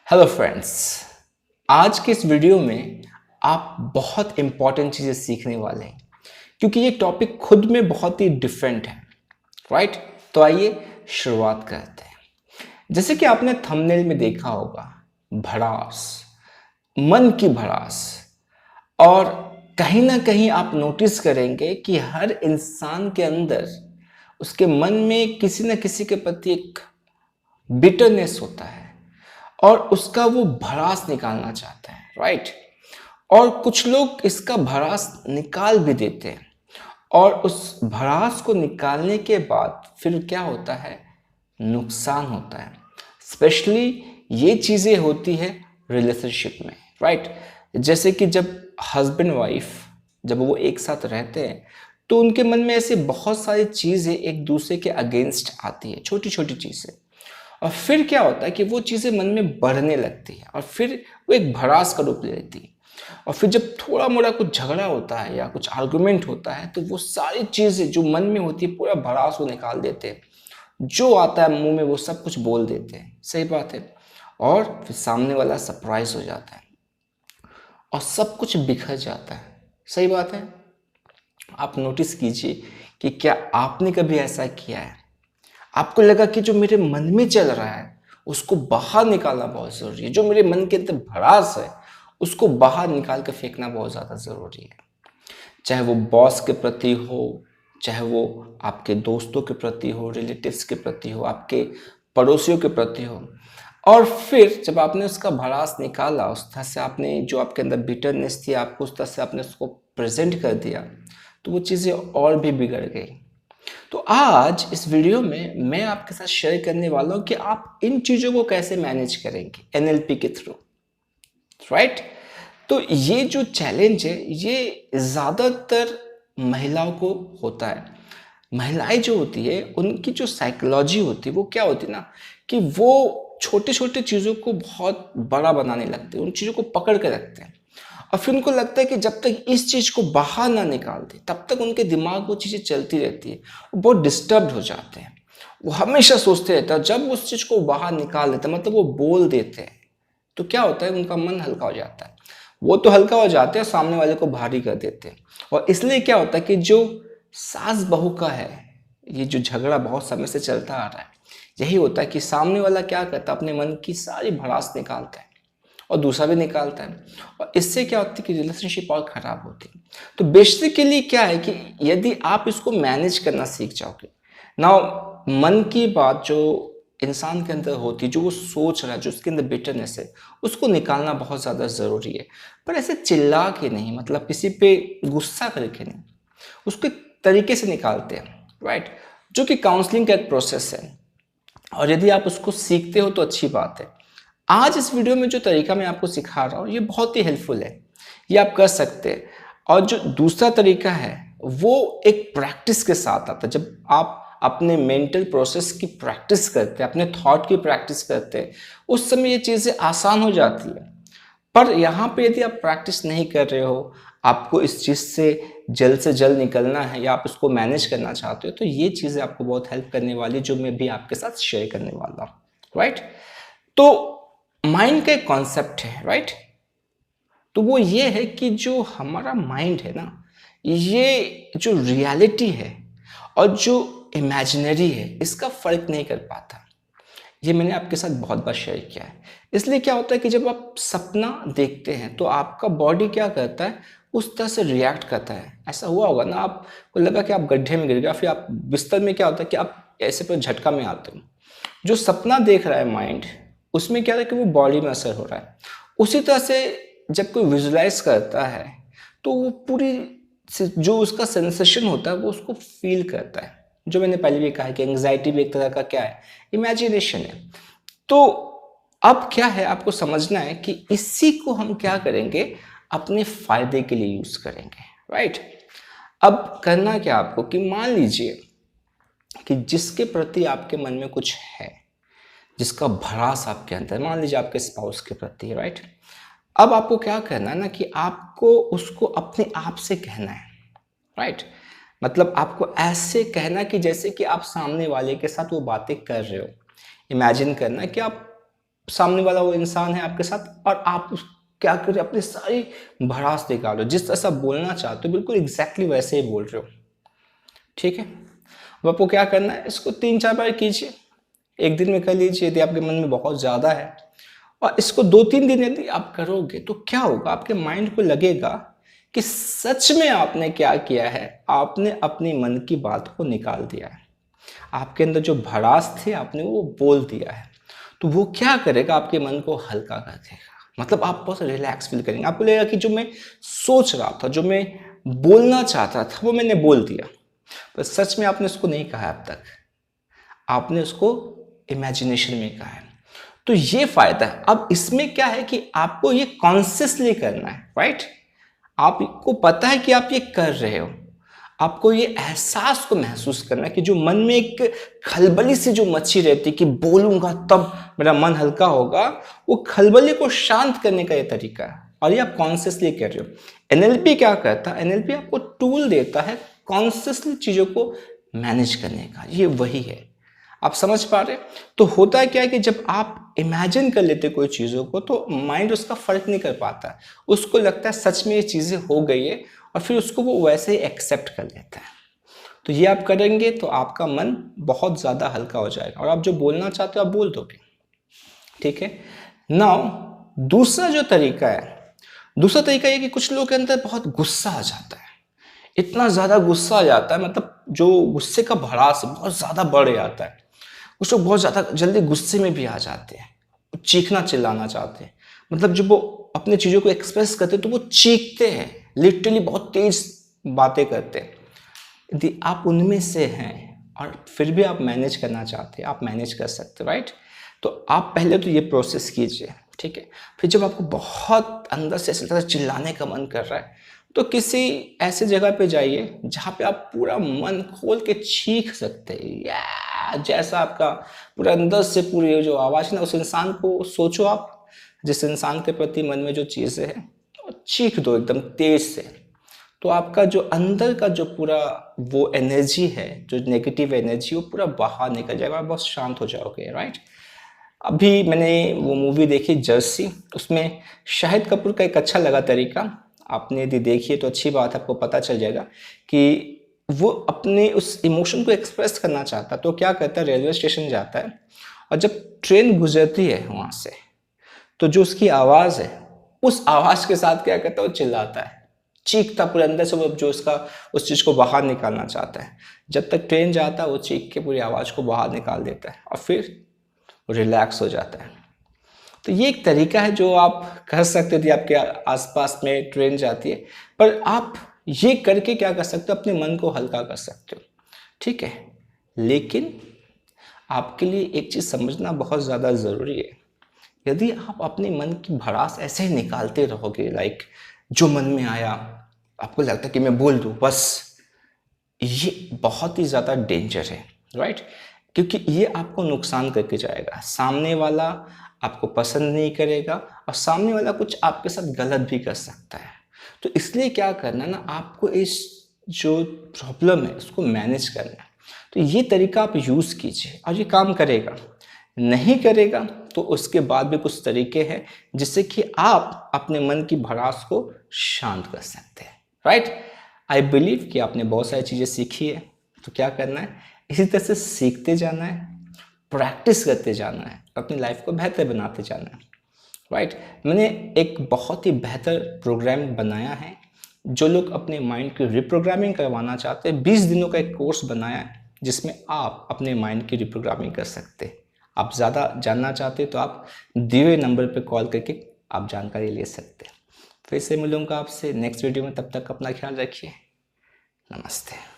Hello friends. आज के इस वीडियो में आप बहुत इंपॉर्टेंट चीज़ें सीखने वाले हैं क्योंकि ये टॉपिक खुद में बहुत ही डिफरेंट है। राइट? तो आइए शुरुआत करते हैं। जैसे कि आपने थंबनेल में देखा होगा, भड़ास, मन की भड़ास। और कहीं ना कहीं आप नोटिस करेंगे कि हर इंसान के अंदर उसके मन में किसी न किसी के प्रति एक बिटरनेस होता है और उसका वो भड़ास निकालना चाहता है। राइट? और कुछ लोग इसका भड़ास निकाल भी देते हैं और उस भड़ास को निकालने के बाद फिर क्या होता है, नुकसान होता है। स्पेशली ये चीज़ें होती है रिलेशनशिप में। राइट? जैसे कि जब हस्बैंड वाइफ जब वो एक साथ रहते हैं तो उनके मन में ऐसे बहुत सारी चीज़ें एक दूसरे के अगेंस्ट आती है, छोटी छोटी चीज़ें। और फिर क्या होता है कि वो चीज़ें मन में बढ़ने लगती है और फिर वो एक भड़ास का रूप ले लेती है। और फिर जब थोड़ा मोड़ा कुछ झगड़ा होता है या कुछ आर्गुमेंट होता है तो वो सारी चीज़ें जो मन में होती है पूरा भड़ास वो निकाल देते हैं, जो आता है मुंह में वो सब कुछ बोल देते हैं। सही बात है। और फिर सामने वाला सरप्राइज हो जाता है और सब कुछ बिखर जाता है। सही बात है। आप नोटिस कीजिए कि क्या आपने कभी ऐसा किया है? आपको लगा कि जो मेरे मन में चल रहा है उसको बाहर निकालना बहुत ज़रूरी है, जो मेरे मन के अंदर भड़ास है उसको बाहर निकाल कर फेंकना बहुत ज़्यादा ज़रूरी है। चाहे वो बॉस के प्रति हो, चाहे वो आपके दोस्तों के प्रति हो, रिलेटिव्स के प्रति हो, आपके पड़ोसियों के प्रति हो। और फिर जब आपने उसका भड़ास निकाला, उस तरह से आपने जो आपके अंदर बिटरनेस थी आपको उस तरह से आपने उसको प्रेजेंट कर दिया तो वो चीज़ें और भी बिगड़ गई। तो आज इस वीडियो में मैं आपके साथ शेयर करने वाला हूं कि आप इन चीज़ों को कैसे मैनेज करेंगे एनएलपी के थ्रू। राइट? तो ये जो चैलेंज है ये ज़्यादातर महिलाओं को होता है। महिलाएं जो होती है उनकी जो साइकोलॉजी होती है वो क्या होती है ना, कि वो छोटे छोटे चीज़ों को बहुत बड़ा बनाने लगते हैं, उन चीज़ों को पकड़ के रखते हैं। और फिर उनको लगता है कि जब तक इस चीज़ को बाहर ना निकाल दे तब तक उनके दिमाग में वो चीज़ें चलती रहती है। वो बहुत डिस्टर्ब हो जाते हैं। वो हमेशा सोचते रहते हैं, जब उस चीज़ को बाहर निकाल देते हैं, मतलब वो बोल देते हैं, तो क्या होता है, उनका मन हल्का हो जाता है। वो तो हल्का हो जाते हैं, सामने वाले को भारी कर देते हैं। और इसलिए क्या होता है कि जो सास बहू का है, ये जो झगड़ा बहुत समय से चलता आ रहा है, यही होता है कि सामने वाला क्या करता है, अपने मन की सारी भड़ास निकालता है और दूसरा भी निकालता है। और इससे क्या होता है कि रिलेशनशिप और खराब होती है। तो बेसिकली क्या है कि यदि आप इसको मैनेज करना सीख जाओगे ना, मन की बात जो इंसान के अंदर होती है, जो वो सोच रहा है, जो उसके अंदर बिटरनेस है, उसको निकालना बहुत ज़्यादा ज़रूरी है। पर ऐसे चिल्ला के नहीं, मतलब किसी पे गुस्सा करके नहीं, उसको एक तरीके से निकालते हैं। राइट? जो कि काउंसलिंग का एक प्रोसेस है। और यदि आप उसको सीखते हो तो अच्छी बात है। आज इस वीडियो में जो तरीका मैं आपको सिखा रहा हूँ ये बहुत ही हेल्पफुल है, ये आप कर सकते हैं। और जो दूसरा तरीका है वो एक प्रैक्टिस के साथ आता है। जब आप अपने मेंटल प्रोसेस की प्रैक्टिस करते हैं, अपने थॉट की प्रैक्टिस करते हैं, उस समय ये चीज़ें आसान हो जाती है। पर यहाँ पे यदि आप प्रैक्टिस नहीं कर रहे हो, आपको इस चीज़ से जल्द निकलना है या आप इसको मैनेज करना चाहते हो, तो ये चीज़ें आपको बहुत हेल्प करने वाली है, जो मैं भी आपके साथ शेयर करने वाला हूँ। राइट? तो माइंड का एक कॉन्सेप्ट है। राइट? तो वो ये है कि जो हमारा माइंड है ना, ये जो रियलिटी है और जो इमेजिनरी है इसका फर्क नहीं कर पाता। ये मैंने आपके साथ बहुत बार शेयर किया है। इसलिए क्या होता है कि जब आप सपना देखते हैं तो आपका बॉडी क्या करता है, उस तरह से रिएक्ट करता है। ऐसा हुआ होगा ना, आपको लगा कि आप गड्ढे में गिर गए, फिर आप बिस्तर में क्या होता है कि आप ऐसे पर झटका में आते हो। जो सपना देख रहा है माइंड, उसमें क्या है कि वो बॉडी में असर हो रहा है। उसी तरह से जब कोई विजुलाइज करता है तो वो पूरी जो उसका सेंसेशन होता है वो उसको फील करता है। जो मैंने पहले भी कहा कि एंग्जाइटी भी एक तरह का क्या है, इमेजिनेशन है। तो अब क्या है, आपको समझना है कि इसी को हम क्या करेंगे, अपने फायदे के लिए यूज करेंगे। राइट? अब करना क्या आपको कि मान लीजिए कि जिसके प्रति आपके मन में कुछ है, जिसका भड़ास आपके अंदर, मान लीजिए आपके स्पाउस के प्रति है। राइट? अब आपको क्या करना है ना कि आपको उसको अपने आप से कहना है। राइट? मतलब आपको ऐसे कहना कि जैसे कि आप सामने वाले के साथ वो बातें कर रहे हो। इमेजिन करना कि आप सामने वाला वो इंसान है आपके साथ, और आप क्या कर रहे हो, अपनी सारी भड़ास निकाल रहे हो, जिस तरह से आप बोलना चाहते हो बिल्कुल एग्जैक्टली वैसे ही बोल रहे हो। ठीक है, अब आपको क्या करना है, इसको 3-4 बार कीजिए, एक दिन में कर लीजिए यदि आपके मन में बहुत ज़्यादा है, और इसको 2-3 दिन यदि आप करोगे तो क्या होगा, आपके माइंड को लगेगा कि सच में आपने क्या किया है, आपने अपने मन की बात को निकाल दिया है, आपके अंदर जो भड़ास थे आपने वो बोल दिया है। तो वो क्या करेगा, आपके मन को हल्का कर देगा, मतलब आप बहुत रिलैक्स फील करेंगे, आपको लगेगा कि जो मैं सोच रहा था, जो मैं बोलना चाहता था वो मैंने बोल दिया, पर सच में आपने उसको नहीं कहा अब तक, आपने उसको इमेजिनेशन में कहा है। तो ये फायदा है। अब इसमें क्या है कि आपको ये कॉन्शियसली करना है, राइट? आपको पता है कि आप ये कर रहे हो, आपको ये एहसास को महसूस करना है कि जो मन में एक खलबली सी जो मची रहती कि बोलूंगा तब मेरा मन हल्का होगा, वो खलबली को शांत करने का ये तरीका है, और ये आप कॉन्शियसली कर रहे हो। एनएलपी क्या करता है, एनएलपी आपको टूल देता है कॉन्शियसली चीजों को मैनेज करने का, ये वही है। आप समझ पा रहे? तो होता है क्या है कि जब आप इमेजिन कर लेते कोई चीज़ों को तो माइंड उसका फर्क नहीं कर पाता, उसको लगता है सच में ये चीज़ें हो गई है, और फिर उसको वो वैसे ही एक्सेप्ट कर लेता है। तो ये आप करेंगे तो आपका मन बहुत ज़्यादा हल्का हो जाएगा, और आप जो बोलना चाहते हो आप बोल दोगे। ठीक है, नाउ दूसरा जो तरीका है, दूसरा तरीका ये कि कुछ लोगों के अंदर बहुत गुस्सा आ जाता है, इतना ज़्यादा गुस्सा आ जाता है, मतलब जो गुस्से का भड़ास बहुत ज़्यादा बढ़ जाता है, कुछ लोग बहुत ज़्यादा जल्दी गुस्से में भी आ जाते हैं, चीखना चिल्लाना चाहते हैं, मतलब जब वो अपनी चीज़ों को एक्सप्रेस करते हैं तो वो चीखते हैं, लिटरली बहुत तेज बातें करते हैं। यदि आप उनमें से हैं और फिर भी आप मैनेज करना चाहते हैं, आप मैनेज कर सकते हैं, राइट? तो आप पहले तो ये प्रोसेस कीजिए, ठीक है? फिर जब आपको बहुत अंदर से ऐसा चिल्लाने का मन कर रहा है तो किसी ऐसे जगह पे जाइए जहाँ पे आप पूरा मन खोल के चीख सकते हैं, या जैसा आपका पूरा अंदर से पूरी जो आवाज़ है ना, उस इंसान को सोचो आप, जिस इंसान के प्रति मन में जो चीज़ें हैं, चीख दो एकदम तेज से। तो आपका जो अंदर का जो पूरा वो एनर्जी है, जो नेगेटिव एनर्जी, वो पूरा बाहर निकल जाएगा, आप बहुत शांत हो जाओगे, राइट? अभी मैंने वो मूवी देखी जर्सी, उसमें शाहिद कपूर का एक अच्छा लगा तरीका, आपने यदि देखिए तो अच्छी बात है, आपको पता चल जाएगा कि वो अपने उस इमोशन को एक्सप्रेस करना चाहता, तो क्या करता है, रेलवे स्टेशन जाता है, और जब ट्रेन गुजरती है वहाँ से तो जो उसकी आवाज़ है, उस आवाज़ के साथ क्या करता है, वो चिल्लाता है, चीखता पूरे अंदर से, वो जो उसका उस चीज़ को बाहर निकालना चाहता है। जब तक ट्रेन जाता है वो चीख के पूरी आवाज़ को बाहर निकाल देता है, और फिर रिलैक्स हो जाता है। तो ये एक तरीका है जो आप कर सकते थे, आपके आसपास में ट्रेन जाती है, पर आप ये करके क्या कर सकते हो, अपने मन को हल्का कर सकते हो, ठीक है? लेकिन आपके लिए एक चीज़ समझना बहुत ज़्यादा ज़रूरी है, यदि आप अपने मन की भड़ास ऐसे ही निकालते रहोगे, लाइक जो मन में आया आपको लगता है कि मैं बोल दूँ बस, ये बहुत ही ज़्यादा डेंजर है, राइट? क्योंकि ये आपको नुकसान करके जाएगा, सामने वाला आपको पसंद नहीं करेगा, और सामने वाला कुछ आपके साथ गलत भी कर सकता है। तो इसलिए क्या करना ना, आपको इस जो प्रॉब्लम है उसको मैनेज करना है। तो ये तरीका आप यूज़ कीजिए और ये काम करेगा। नहीं करेगा तो उसके बाद भी कुछ तरीके हैं जिससे कि आप अपने मन की भड़ास को शांत कर सकते हैं, राइट? आई बिलीव कि आपने बहुत सारी चीज़ें सीखी है, तो क्या करना है, इसी तरह से सीखते जाना है, प्रैक्टिस करते जाना है, अपनी लाइफ को बेहतर बनाते जाना है, राइट? मैंने एक बहुत ही बेहतर प्रोग्राम बनाया है, जो लोग अपने माइंड की रिप्रोग्रामिंग करवाना चाहते हैं, 20 दिनों का एक कोर्स बनाया है जिसमें आप अपने माइंड की रिप्रोग्रामिंग कर सकते हैं। आप ज़्यादा जानना चाहते हैं तो आप दिए हुए नंबर पर कॉल करके आप जानकारी ले सकते हैं। फिर से मिलूंगा आपसे नेक्स्ट वीडियो में, तब तक अपना ख्याल रखिए। नमस्ते।